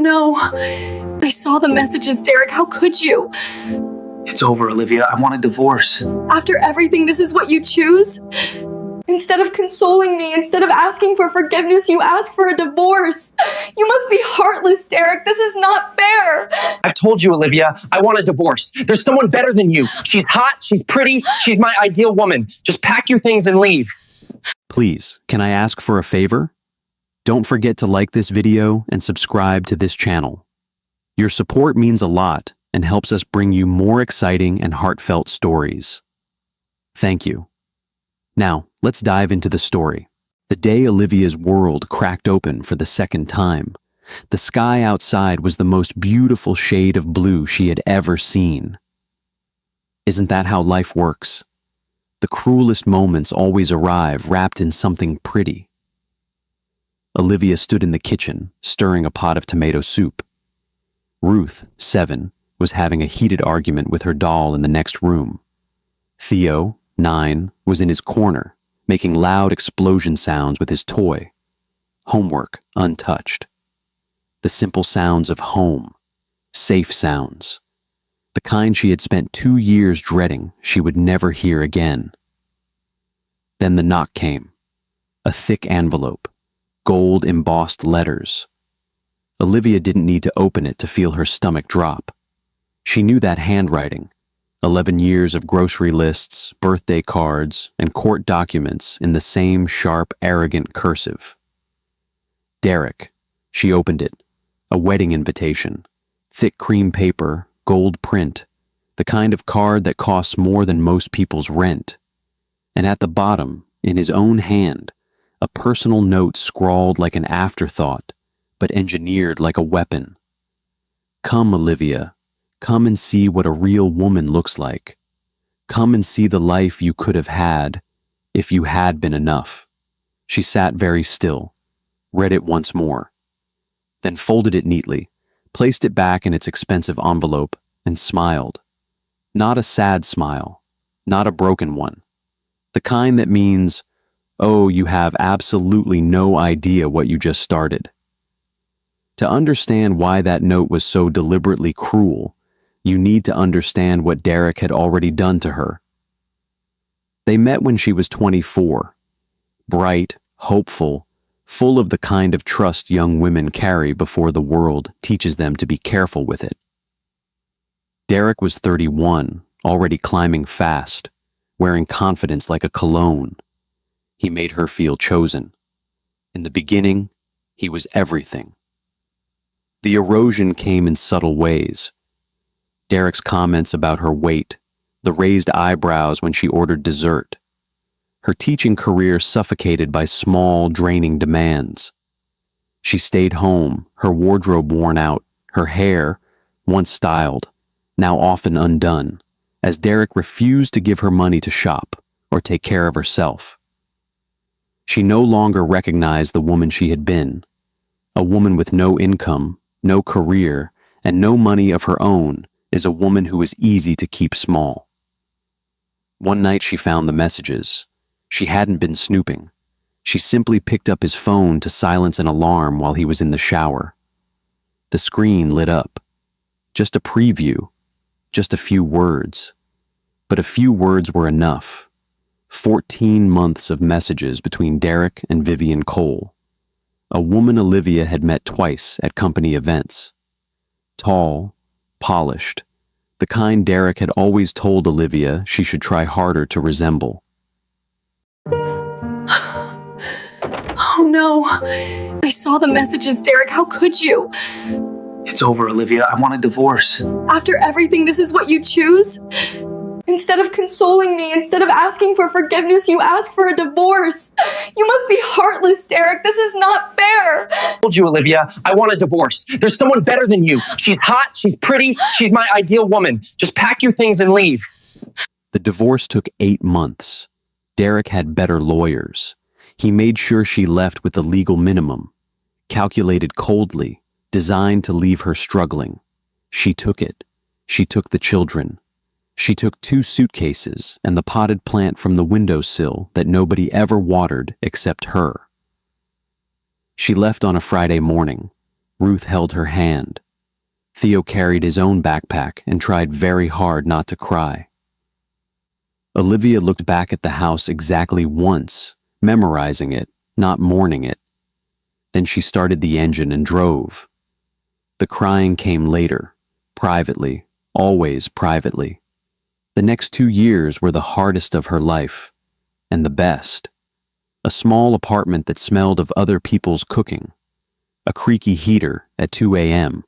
no. I saw the messages, Derek. How could you? It's over, Olivia. I want a divorce. After everything, this is what you choose? Instead of consoling me, instead of asking for forgiveness, you ask for a divorce. You must be heartless, Derek. This is not fair. I've told you, Olivia, I want a divorce. There's someone better than you. She's hot, she's pretty, she's my ideal woman. Just pack your things and leave. Please, can I ask for a favor? Don't forget to like this video and subscribe to this channel. Your support means a lot and helps us bring you more exciting and heartfelt stories. Thank you. Now, let's dive into the story. The day Olivia's world cracked open for the second time, the sky outside was the most beautiful shade of blue she had ever seen. Isn't that how life works? The cruelest moments always arrive wrapped in something pretty. Olivia stood in the kitchen, stirring a pot of tomato soup. Ruth, 7, was having a heated argument with her doll in the next room. Theo, 9, was in his corner, making loud explosion sounds with his toy. Homework untouched. The simple sounds of home, safe sounds. The kind she had spent 2 years dreading she would never hear again. Then the knock came. A thick envelope, gold-embossed letters. Olivia didn't need to open it to feel her stomach drop. She knew that handwriting, 11 years of grocery lists, birthday cards, and court documents in the same sharp, arrogant cursive. Derek. She opened it. A wedding invitation. Thick cream paper, gold print, the kind of card that costs more than most people's rent. And at the bottom, in his own hand, a personal note scrawled like an afterthought, but engineered like a weapon. Come, Olivia. Come and see what a real woman looks like. Come and see the life you could have had if you had been enough. She sat very still, read it once more, then folded it neatly, placed it back in its expensive envelope, and smiled. Not a sad smile, not a broken one. The kind that means, oh, you have absolutely no idea what you just started. To understand why that note was so deliberately cruel, you need to understand what Derek had already done to her. They met when she was 24, bright, hopeful, full of the kind of trust young women carry before the world teaches them to be careful with it. Derek was 31, already climbing fast, wearing confidence like a cologne. He made her feel chosen. In the beginning, he was everything. The erosion came in subtle ways. Derek's comments about her weight, the raised eyebrows when she ordered dessert. Her teaching career suffocated by small, draining demands. She stayed home, her wardrobe worn out, her hair, once styled, now often undone, as Derek refused to give her money to shop or take care of herself. She no longer recognized the woman she had been, a woman with no income, no career, and no money of her own is a woman who is easy to keep small. One night she found the messages. She hadn't been snooping. She simply picked up his phone to silence an alarm while he was in the shower. The screen lit up. Just a preview. Just a few words. But a few words were enough. 14 months of messages between Derek and Vivian Cole. A woman Olivia had met twice at company events. Tall, polished, the kind Derek had always told Olivia she should try harder to resemble. Oh no. I saw the messages, Derek. How could you? It's over, Olivia. I want a divorce. After everything, this is what you choose? Instead of consoling me, instead of asking for forgiveness, you ask for a divorce. You must be heartless, Derek. This is not fair. I told you, Olivia, I want a divorce. There's someone better than you. She's hot, she's pretty, she's my ideal woman. Just pack your things and leave. The divorce took 8 months. Derek had better lawyers. He made sure she left with the legal minimum, calculated coldly, designed to leave her struggling. She took it. She took the children. She took 2 suitcases and the potted plant from the windowsill that nobody ever watered except her. She left on a Friday morning, Ruth held her hand. Theo carried his own backpack and tried very hard not to cry. Olivia looked back at the house exactly once, memorizing it, not mourning it. Then she started the engine and drove. The crying came later, privately, always privately. The next 2 years were the hardest of her life, and the best. A small apartment that smelled of other people's cooking, a creaky heater at 2 a.m.,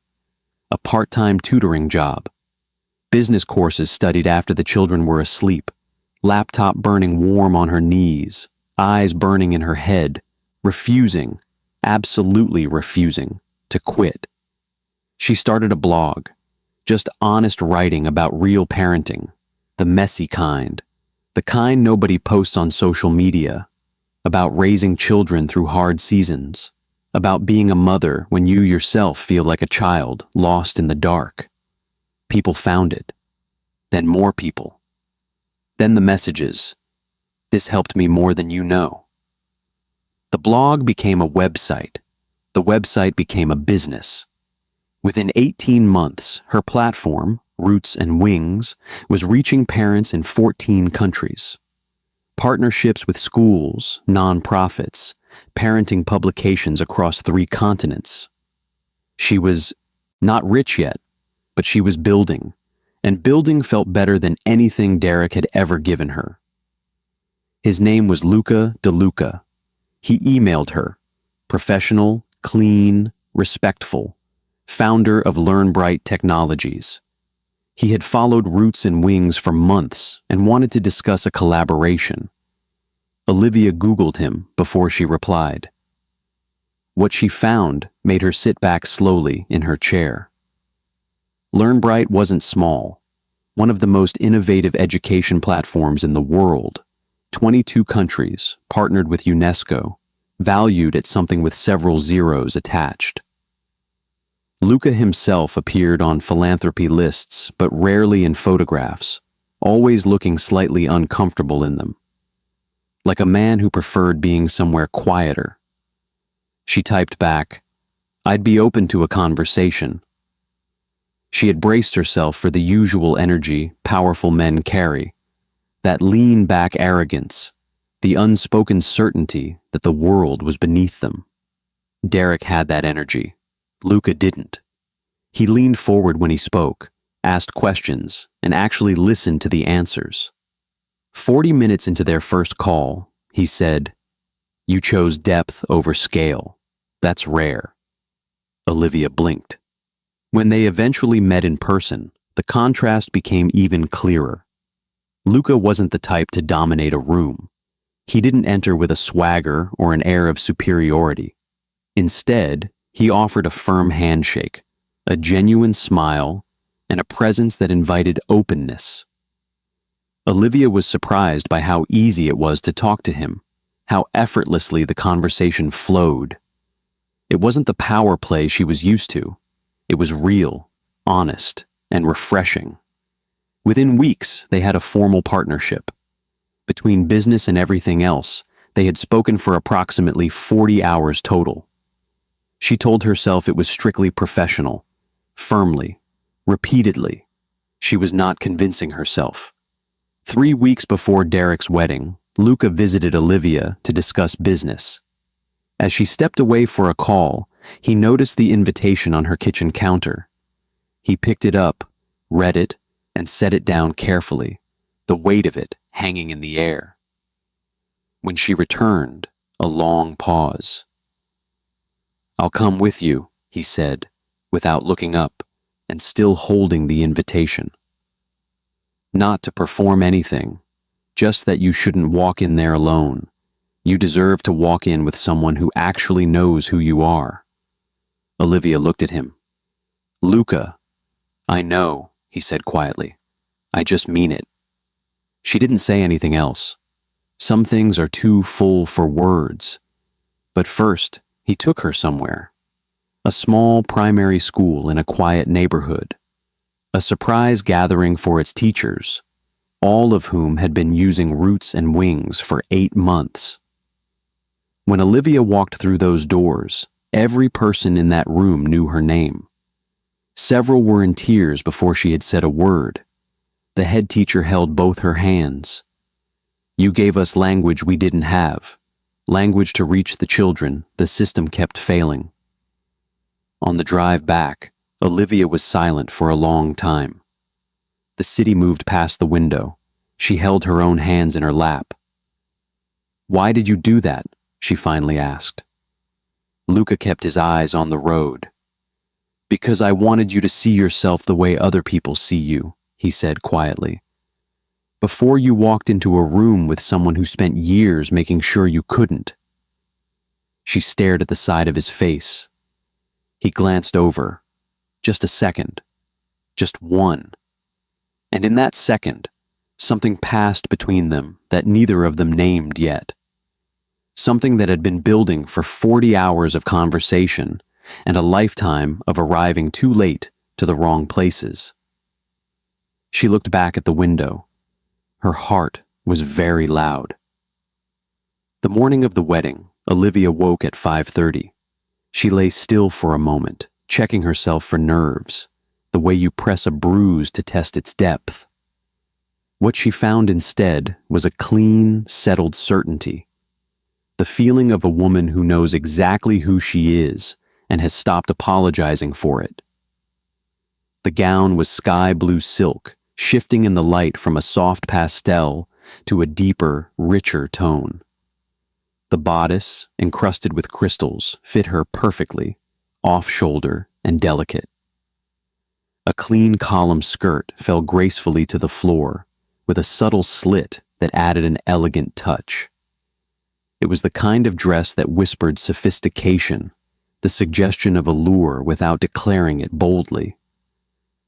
a part-time tutoring job, business courses studied after the children were asleep, laptop burning warm on her knees, eyes burning in her head, refusing, absolutely refusing, to quit. She started a blog, just honest writing about real parenting, the messy kind, the kind nobody posts on social media, about raising children through hard seasons, about being a mother when you yourself feel like a child lost in the dark. People found it. Then more people. Then the messages. This helped me more than you know. The blog became a website. The website became a business. Within 18 months, her platform, Roots and Wings, was reaching parents in 14 countries. Partnerships with schools, nonprofits, parenting publications across 3 continents. She was not rich yet, but she was building, and building felt better than anything Derek had ever given her. His name was Luca DeLuca. He emailed her, professional, clean, respectful, founder of LearnBright Technologies. He had followed Roots and Wings for months and wanted to discuss a collaboration. Olivia Googled him before she replied. What she found made her sit back slowly in her chair. LearnBright wasn't small, one of the most innovative education platforms in the world. 22 countries, partnered with UNESCO, valued at something with several zeros attached. Luca himself appeared on philanthropy lists, but rarely in photographs, always looking slightly uncomfortable in them. Like a man who preferred being somewhere quieter. She typed back, "I'd be open to a conversation." She had braced herself for the usual energy powerful men carry, that lean-back arrogance, the unspoken certainty that the world was beneath them. Derek had that energy. Luca didn't. He leaned forward when he spoke, asked questions, and actually listened to the answers. 40 minutes into their first call, he said, "You chose depth over scale. That's rare." Olivia blinked. When they eventually met in person, the contrast became even clearer. Luca wasn't the type to dominate a room. He didn't enter with a swagger or an air of superiority. Instead, he offered a firm handshake, a genuine smile, and a presence that invited openness. Olivia was surprised by how easy it was to talk to him, how effortlessly the conversation flowed. It wasn't the power play she was used to. It was real, honest, and refreshing. Within weeks, they had a formal partnership. Between business and everything else, they had spoken for approximately 40 hours total. She told herself it was strictly professional, firmly, repeatedly. She was not convincing herself. 3 weeks before Derek's wedding, Luca visited Olivia to discuss business. As she stepped away for a call, he noticed the invitation on her kitchen counter. He picked it up, read it, and set it down carefully, the weight of it hanging in the air. When she returned, a long pause. "I'll come with you," he said, without looking up, and still holding the invitation. Not to perform anything, just that you shouldn't walk in there alone. You deserve to walk in with someone who actually knows who you are. Olivia looked at him. "Luca, I know," he said quietly. "I just mean it." She didn't say anything else. Some things are too full for words. But first, he took her somewhere. A small primary school in a quiet neighborhood. A surprise gathering for its teachers, all of whom had been using Roots and Wings for 8 months. When Olivia walked through those doors, Every person in that room knew her name. Several were in tears before she had said a word. The head teacher held both her hands. "You gave us language we didn't have. Language to reach the children the system kept failing." On the drive back, Olivia was silent for a long time. The city moved past the window. She held her own hands in her lap. "Why did you do that?" she finally asked. Luca kept his eyes on the road. "Because I wanted you to see yourself the way other people see you," he said quietly. "Before you walked into a room with someone who spent years making sure you couldn't." She stared at the side of his face. He glanced over. Just a second. Just one. And in that second, something passed between them that neither of them named yet. Something that had been building for 40 hours of conversation and a lifetime of arriving too late to the wrong places. She looked back at the window. Her heart was very loud. The morning of the wedding, Olivia woke at 5:30. She lay still for a moment, checking herself for nerves, the way you press a bruise to test its depth. What she found instead was a clean, settled certainty. The feeling of a woman who knows exactly who she is and has stopped apologizing for it. The gown was sky blue silk, shifting in the light from a soft pastel to a deeper, richer tone. The bodice, encrusted with crystals, fit her perfectly, off-shoulder and delicate. A clean column skirt fell gracefully to the floor, with a subtle slit that added an elegant touch. It was the kind of dress that whispered sophistication, the suggestion of allure without declaring it boldly.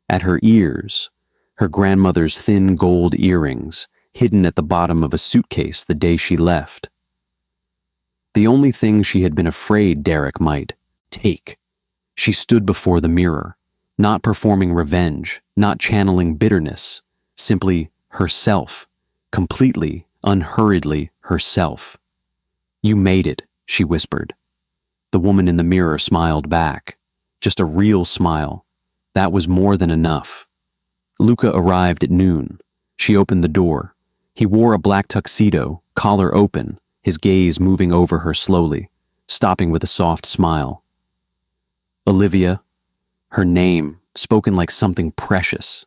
At her ears, her grandmother's thin gold earrings, hidden at the bottom of a suitcase the day she left. The only thing she had been afraid Derek might take. She stood before the mirror, not performing revenge, not channeling bitterness, simply herself, completely, unhurriedly herself. "You made it," she whispered. The woman in the mirror smiled back. Just a real smile. That was more than enough. Luca arrived at noon. She opened the door. He wore a black tuxedo, collar open, his gaze moving over her slowly, stopping with a soft smile. "Olivia," her name spoken like something precious.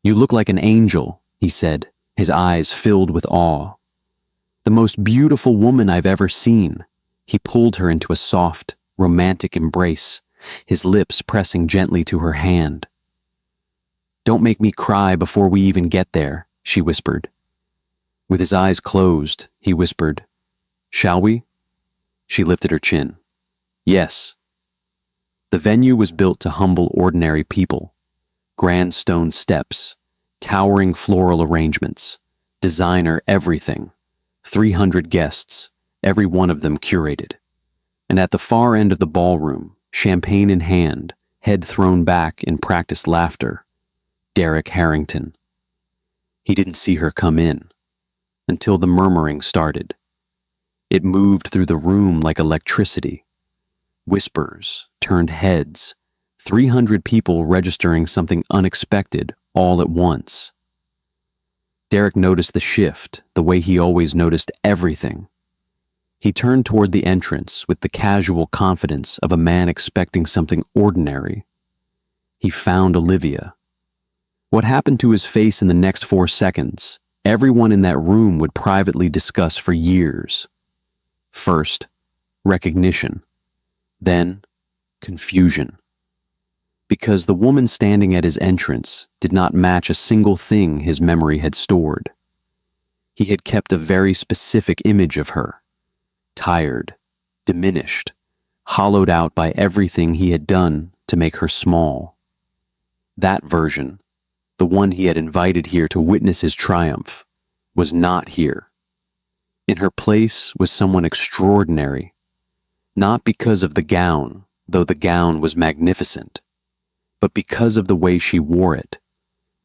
"You look like an angel," he said, his eyes filled with awe. "The most beautiful woman I've ever seen." He pulled her into a soft, romantic embrace, his lips pressing gently to her hand. "Don't make me cry before we even get there," she whispered. With his eyes closed, he whispered, "Shall we?" She lifted her chin. "Yes." The venue was built to humble ordinary people. Grand stone steps, towering floral arrangements, designer everything, 300 guests, every one of them curated. And at the far end of the ballroom, champagne in hand, head thrown back in practiced laughter, Derek Harrington. He didn't see her come in until the murmuring started. It moved through the room like electricity. Whispers turned heads, 300 people registering something unexpected all at once. Derek noticed the shift, the way he always noticed everything. He turned toward the entrance with the casual confidence of a man expecting something ordinary. He found Olivia. What happened to his face in the next 4 seconds, everyone in that room would privately discuss for years. First, recognition. Then, confusion. Because the woman standing at his entrance did not match a single thing his memory had stored. He had kept a very specific image of her. Tired, diminished, hollowed out by everything he had done to make her small. That version, the one he had invited here to witness his triumph, was not here. In her place was someone extraordinary, not because of the gown, though the gown was magnificent, but because of the way she wore it,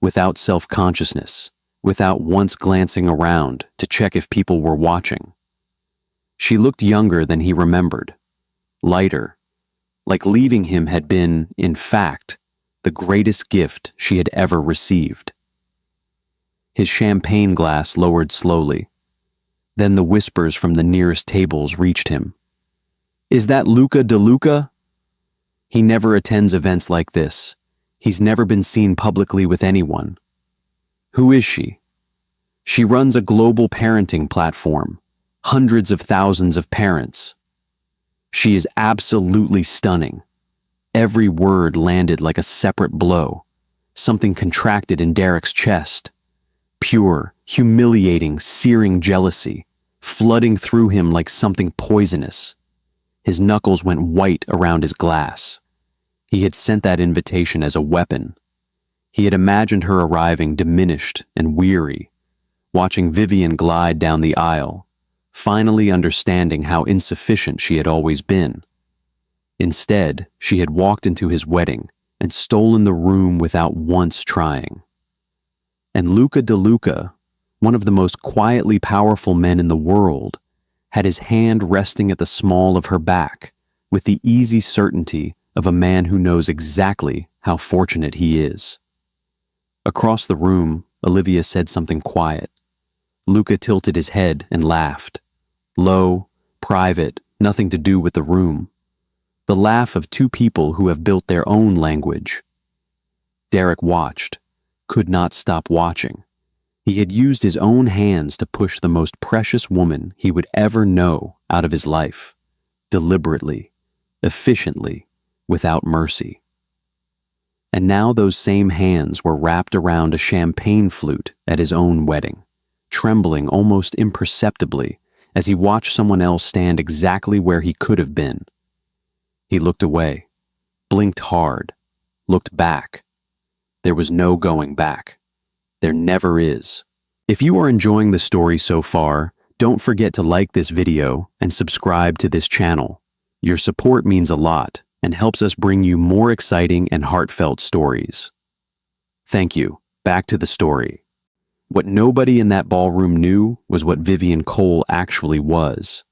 without self-consciousness, without once glancing around to check if people were watching. She looked younger than he remembered, lighter, like leaving him had been, in fact, the greatest gift she had ever received. His champagne glass lowered slowly. Then the whispers from the nearest tables reached him. "Is that Luca DeLuca?" He never attends events like this. He's never been seen publicly with anyone. Who is she? She runs a global parenting platform, hundreds of thousands of parents. She is absolutely stunning. Every word landed like a separate blow. Something contracted in Derek's chest. Pure, humiliating, searing jealousy, flooding through him like something poisonous. His knuckles went white around his glass. He had sent that invitation as a weapon. He had imagined her arriving diminished and weary, watching Vivian glide down the aisle, finally understanding how insufficient she had always been. Instead, she had walked into his wedding and stolen the room without once trying. And Luca DeLuca, one of the most quietly powerful men in the world, had his hand resting at the small of her back with the easy certainty of a man who knows exactly how fortunate he is. Across the room, Olivia said something quiet. Luca tilted his head and laughed. Low, private, nothing to do with the room. The laugh of two people who have built their own language. Derek watched, could not stop watching. He had used his own hands to push the most precious woman he would ever know out of his life, deliberately, efficiently, without mercy. And now those same hands were wrapped around a champagne flute at his own wedding, trembling almost imperceptibly as he watched someone else stand exactly where he could have been. He looked away, blinked hard, looked back. There was no going back. There never is. If you are enjoying the story so far, don't forget to like this video and subscribe to this channel. Your support means a lot and helps us bring you more exciting and heartfelt stories. Thank you. Back to the story. What nobody in that ballroom knew was what Vivian Cole actually was.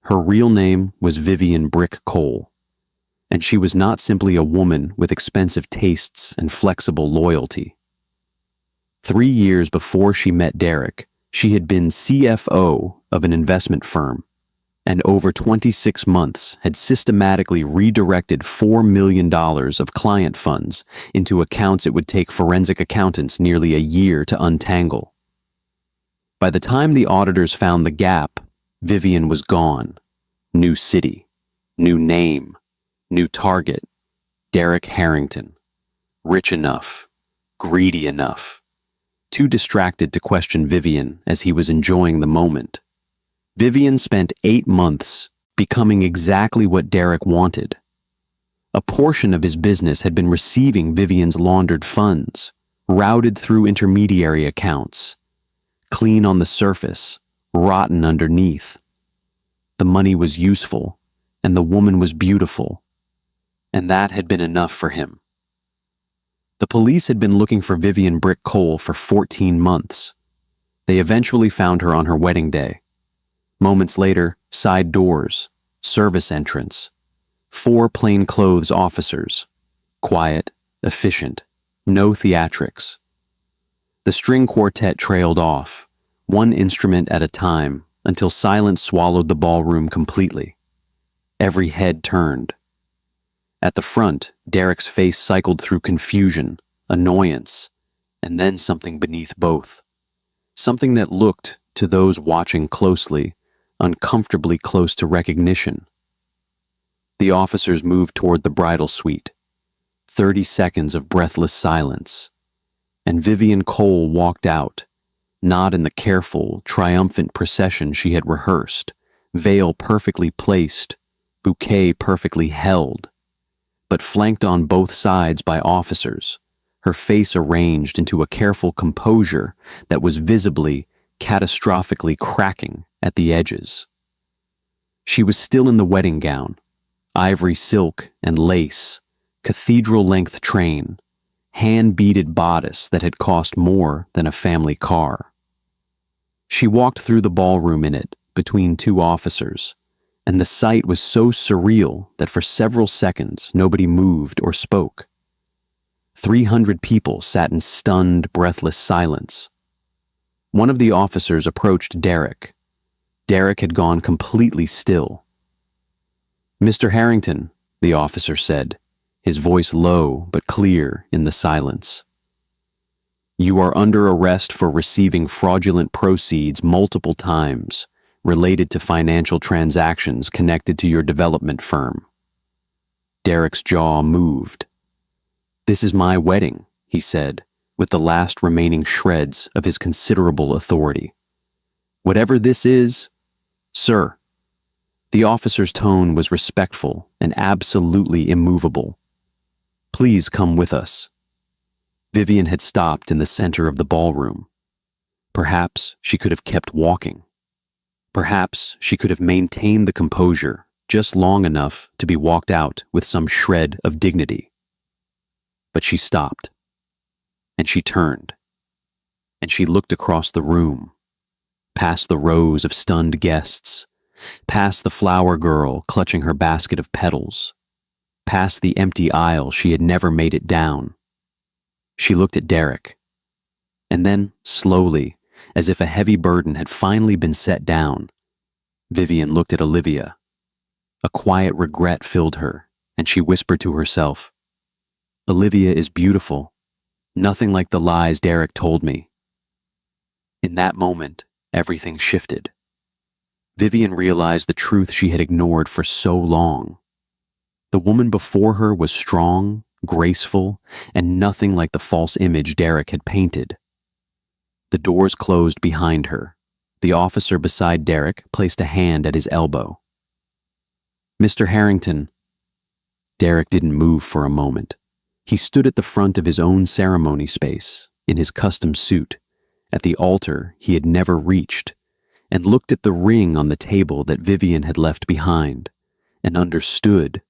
Her real name was Vivian Brick Cole. And she was not simply a woman with expensive tastes and flexible loyalty. 3 years before she met Derek, she had been CFO of an investment firm, and over 26 months had systematically redirected $4 million of client funds into accounts it would take forensic accountants nearly a year to untangle. By the time the auditors found the gap, Vivian was gone. New city, new name, new target, Derek Harrington. Rich enough, greedy enough, too distracted to question Vivian as he was enjoying the moment. Vivian spent 8 months becoming exactly what Derek wanted. A portion of his business had been receiving Vivian's laundered funds, routed through intermediary accounts. Clean on the surface, rotten underneath. The money was useful, and the woman was beautiful. And that had been enough for him. The police had been looking for Vivian Brick Cole for 14 months. They eventually found her on her wedding day. Moments later, side doors, service entrance, 4 plainclothes officers. Quiet, efficient, no theatrics. The string quartet trailed off, one instrument at a time, until silence swallowed the ballroom completely. Every head turned. At the front, Derek's face cycled through confusion, annoyance, and then something beneath both. Something that looked, to those watching closely, uncomfortably close to recognition. The officers moved toward the bridal suite. 30 seconds of breathless silence. And Vivian Cole walked out, not in the careful, triumphant procession she had rehearsed, veil perfectly placed, bouquet perfectly held, but flanked on both sides by officers, her face arranged into a careful composure that was visibly, catastrophically cracking at the edges. She was still in the wedding gown, ivory silk and lace, cathedral-length train, hand-beaded bodice that had cost more than a family car. She walked through the ballroom in it, between 2 officers, and the sight was so surreal that for several seconds nobody moved or spoke. 300 people sat in stunned, breathless silence. One of the officers approached Derek. Derek had gone completely still. "Mr. Harrington," the officer said, his voice low but clear in the silence. "You are under arrest for receiving fraudulent proceeds multiple times related to financial transactions connected to your development firm." Derek's jaw moved. "This is my wedding," he said, with the last remaining shreds of his considerable authority. "Whatever this is, sir." The officer's tone was respectful and absolutely immovable. "Please come with us." Vivian had stopped in the center of the ballroom. Perhaps she could have kept walking. Perhaps she could have maintained the composure just long enough to be walked out with some shred of dignity. But she stopped, and she turned, and she looked across the room, past the rows of stunned guests, past the flower girl clutching her basket of petals, past the empty aisle she had never made it down. She looked at Derek, and then, slowly, as if a heavy burden had finally been set down, Vivian looked at Olivia. A quiet regret filled her, and she whispered to herself, "Olivia is beautiful, nothing like the lies Derek told me." In that moment, everything shifted. Vivian realized the truth she had ignored for so long. The woman before her was strong, graceful, and nothing like the false image Derek had painted. The doors closed behind her. The officer beside Derek placed a hand at his elbow. "Mr. Harrington." Derek didn't move for a moment. He stood at the front of his own ceremony space, in his custom suit, at the altar he had never reached, and looked at the ring on the table that Vivian had left behind, and understood,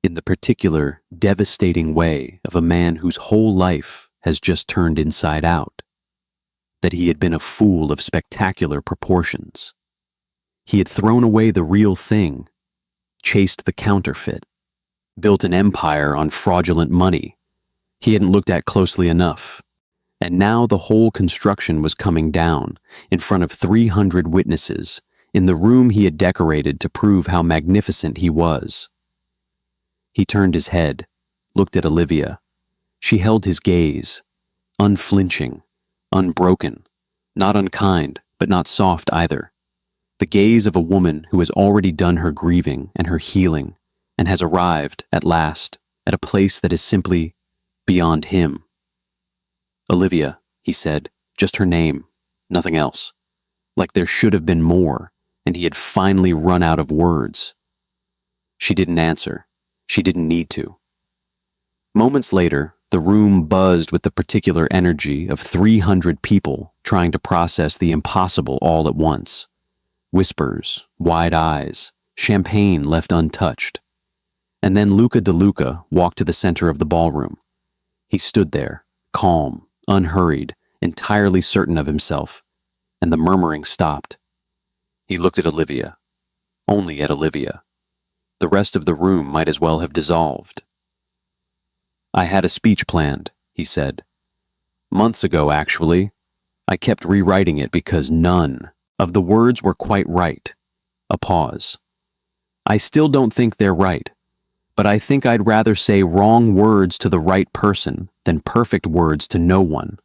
in the particular, devastating way of a man whose whole life has just turned inside out, that he had been a fool of spectacular proportions. He had thrown away the real thing, chased the counterfeit, built an empire on fraudulent money he hadn't looked at closely enough, and now the whole construction was coming down in front of 300 witnesses in the room he had decorated to prove how magnificent he was. He turned his head, looked at Olivia. She held his gaze, unflinching, unbroken, not unkind, but not soft either. The gaze of a woman who has already done her grieving and her healing and has arrived, at last, at a place that is simply beyond him. "Olivia," he said, just her name, nothing else. Like there should have been more, and he had finally run out of words. She didn't answer. She didn't need to. Moments later, the room buzzed with the particular energy of 300 people trying to process the impossible all at once. Whispers, wide eyes, champagne left untouched. And then Luca DeLuca walked to the center of the ballroom. He stood there, calm, unhurried, entirely certain of himself, and the murmuring stopped. He looked at Olivia, only at Olivia. The rest of the room might as well have dissolved. "I had a speech planned," he said. "Months ago, actually. I kept rewriting it because none of the words were quite right." A pause. "I still don't think they're right, but I think I'd rather say wrong words to the right person than perfect words to no one."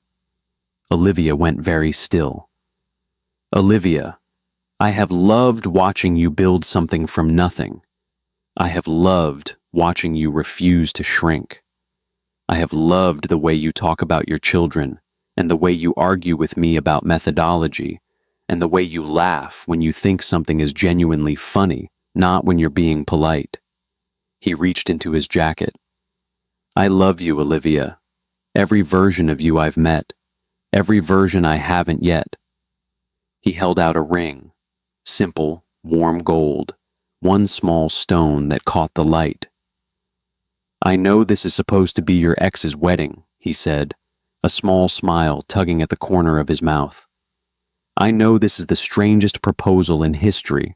Olivia went very still. "Olivia, I have loved watching you build something from nothing. I have loved watching you refuse to shrink. I have loved the way you talk about your children, and the way you argue with me about methodology, and the way you laugh when you think something is genuinely funny, not when you're being polite." He reached into his jacket. "I love you, Olivia. Every version of you I've met. Every version I haven't yet." He held out a ring, simple, warm gold, one small stone that caught the light. "I know this is supposed to be your ex's wedding," he said, a small smile tugging at the corner of his mouth. "I know this is the strangest proposal in history,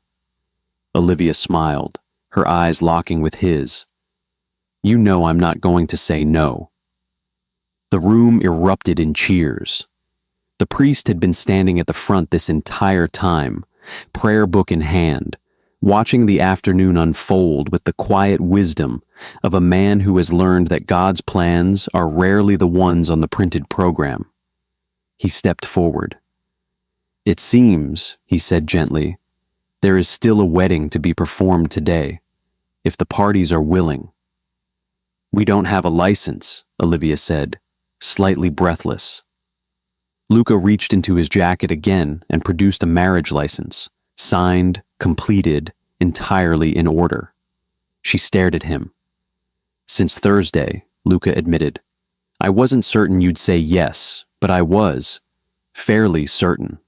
Olivia smiled, her eyes locking with his. You know I'm not going to say no. The room erupted in cheers. The priest had been standing at the front this entire time, prayer book in hand, watching the afternoon unfold with the quiet wisdom of a man who has learned that God's plans are rarely the ones on the printed program. He stepped forward. It seems, he said gently, there is still a wedding to be performed today, if the parties are willing. We don't have a license, Olivia said, slightly breathless. Luca reached into his jacket again and produced a marriage license, signed, completed, entirely in order. She stared at him. Since Thursday, Luca admitted. I wasn't certain you'd say yes, but I was. Fairly certain.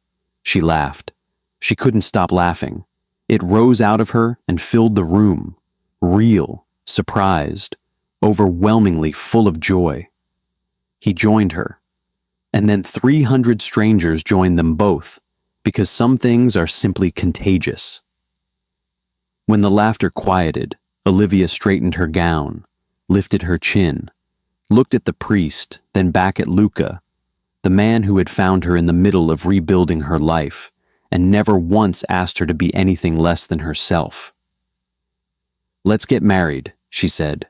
She laughed. She couldn't stop laughing. It rose out of her and filled the room. Real, surprised, overwhelmingly full of joy. He joined her. And then 300 strangers joined them both, because some things are simply contagious. When the laughter quieted, Olivia straightened her gown, lifted her chin, looked at the priest, then back at Luca, the man who had found her in the middle of rebuilding her life and never once asked her to be anything less than herself. Let's get married, she said.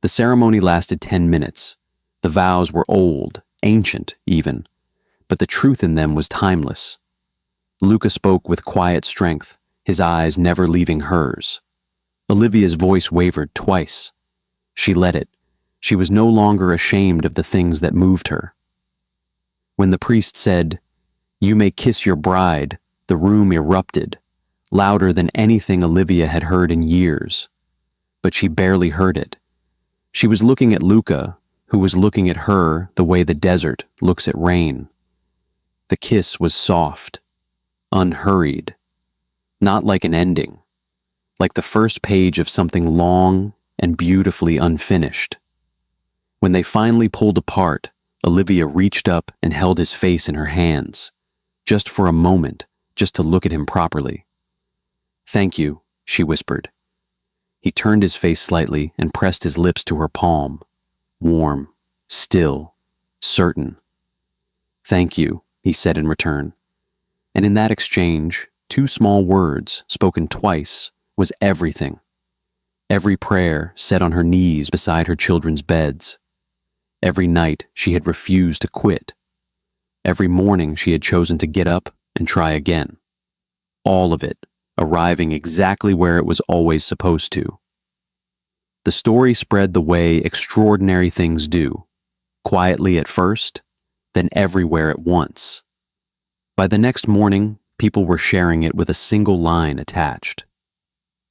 The ceremony lasted 10 minutes. The vows were old, ancient even, but the truth in them was timeless. Luca spoke with quiet strength, his eyes never leaving hers. Olivia's voice wavered twice. She let it. She was no longer ashamed of the things that moved her. When the priest said, "You may kiss your bride," the room erupted, louder than anything Olivia had heard in years. But she barely heard it. She was looking at Luca, who was looking at her the way the desert looks at rain. The kiss was soft, unhurried, not like an ending, like the first page of something long and beautifully unfinished. When they finally pulled apart, Olivia reached up and held his face in her hands, just for a moment, just to look at him properly. "Thank you," she whispered. He turned his face slightly and pressed his lips to her palm, warm, still, certain. "Thank you," he said in return. And in that exchange, 2 small words, spoken twice, was everything. Every prayer said on her knees beside her children's beds. Every night she had refused to quit. Every morning she had chosen to get up and try again. All of it, arriving exactly where it was always supposed to. The story spread the way extraordinary things do, quietly at first, then everywhere at once. By the next morning, people were sharing it with a single line attached.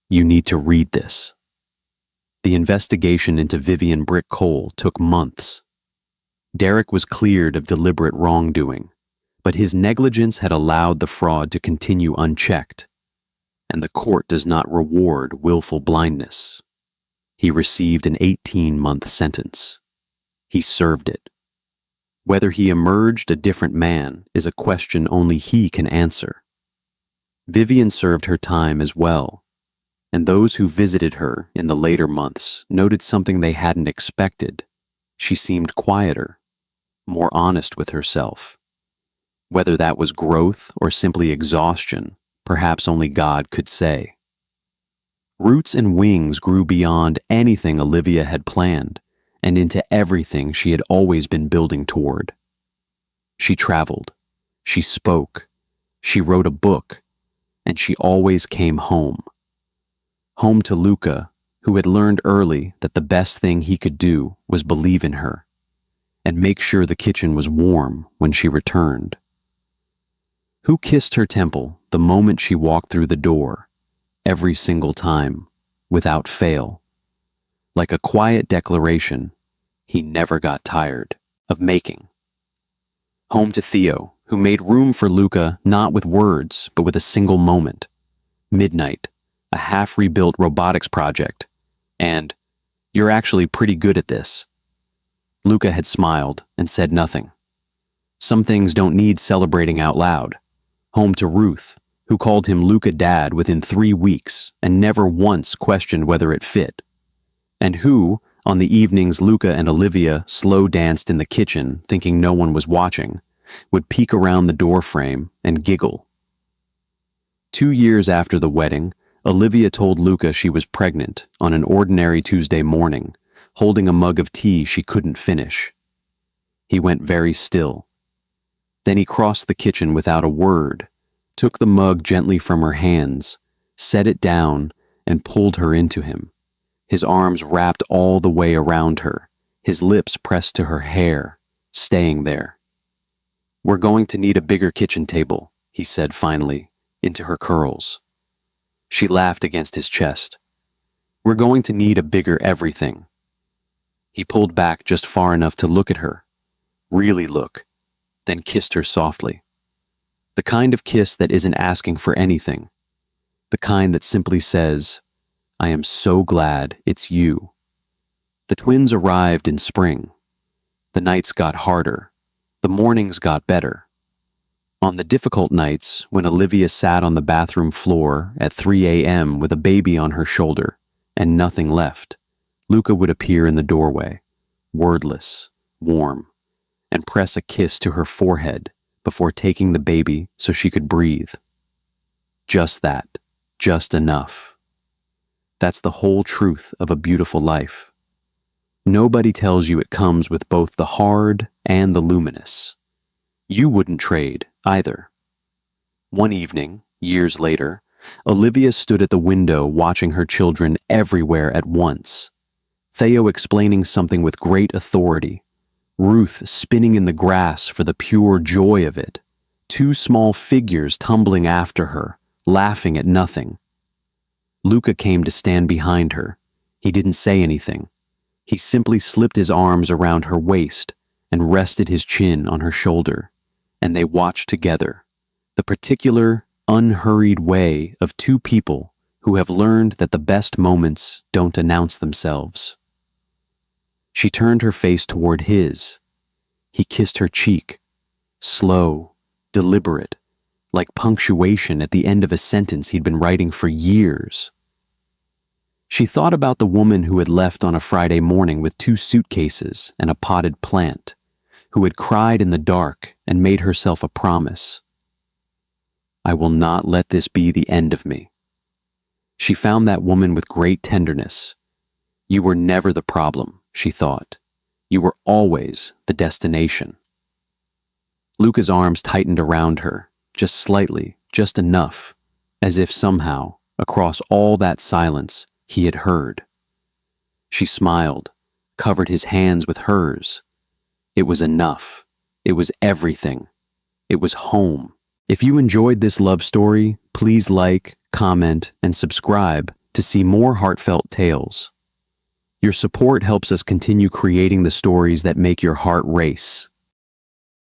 You need to read this. The investigation into Vivian Brick Cole took months. Derek was cleared of deliberate wrongdoing, but his negligence had allowed the fraud to continue unchecked, and the court does not reward willful blindness. He received an 18-month sentence. He served it. Whether he emerged a different man is a question only he can answer. Vivian served her time as well, and those who visited her in the later months noted something they hadn't expected. She seemed quieter, more honest with herself. Whether that was growth or simply exhaustion, perhaps only God could say. Roots and wings grew beyond anything Olivia had planned and into everything she had always been building toward. She traveled, she spoke, she wrote a book, and she always came home. Home to Luca, who had learned early that the best thing he could do was believe in her and make sure the kitchen was warm when she returned. Who kissed her temple the moment she walked through the door, every single time, without fail. Like a quiet declaration, he never got tired of making. Home to Theo, who made room for Luca not with words, but with a single moment. Midnight, a half-rebuilt robotics project, and, "You're actually pretty good at this." Luca had smiled and said nothing. Some things don't need celebrating out loud. Home to Ruth, who called him Luca Dad within 3 weeks and never once questioned whether it fit, and who, on the evenings Luca and Olivia slow danced in the kitchen thinking no one was watching, would peek around the door frame and giggle. 2 years after the wedding, Olivia told Luca she was pregnant on an ordinary Tuesday morning, holding a mug of tea she couldn't finish. He went very still. Then he crossed the kitchen without a word, took the mug gently from her hands, set it down, and pulled her into him, his arms wrapped all the way around her, his lips pressed to her hair, staying there. "We're going to need a bigger kitchen table," he said finally, into her curls. She laughed against his chest. "We're going to need a bigger everything." He pulled back just far enough to look at her, really look, then kissed her softly. The kind of kiss that isn't asking for anything. The kind that simply says, "I am so glad it's you." The twins arrived in spring. The nights got harder. The mornings got better. On the difficult nights, when Olivia sat on the bathroom floor at 3 a.m. with a baby on her shoulder and nothing left, Luca would appear in the doorway, wordless, warm, and press a kiss to her forehead before taking the baby so she could breathe. Just that, just enough. That's the whole truth of a beautiful life. Nobody tells you it comes with both the hard and the luminous. You wouldn't trade either. One evening, years later, Olivia stood at the window watching her children everywhere at once. Theo explaining something with great authority, Ruth spinning in the grass for the pure joy of it, 2 small figures tumbling after her, laughing at nothing. Luca came to stand behind her. He didn't say anything. He simply slipped his arms around her waist and rested his chin on her shoulder, and they watched together, the particular, unhurried way of 2 people who have learned that the best moments don't announce themselves. She turned her face toward his. He kissed her cheek, slow, deliberate, like punctuation at the end of a sentence he'd been writing for years. She thought about the woman who had left on a Friday morning with 2 suitcases and a potted plant, who had cried in the dark and made herself a promise. "I will not let this be the end of me." She found that woman with great tenderness. You were never the problem, she thought. You were always the destination. Luca's arms tightened around her, just slightly, just enough, as if somehow, across all that silence, he had heard. She smiled, covered his hands with hers. It was enough. It was everything. It was home. If you enjoyed this love story, please like, comment, and subscribe to see more heartfelt tales. Your support helps us continue creating the stories that make your heart race.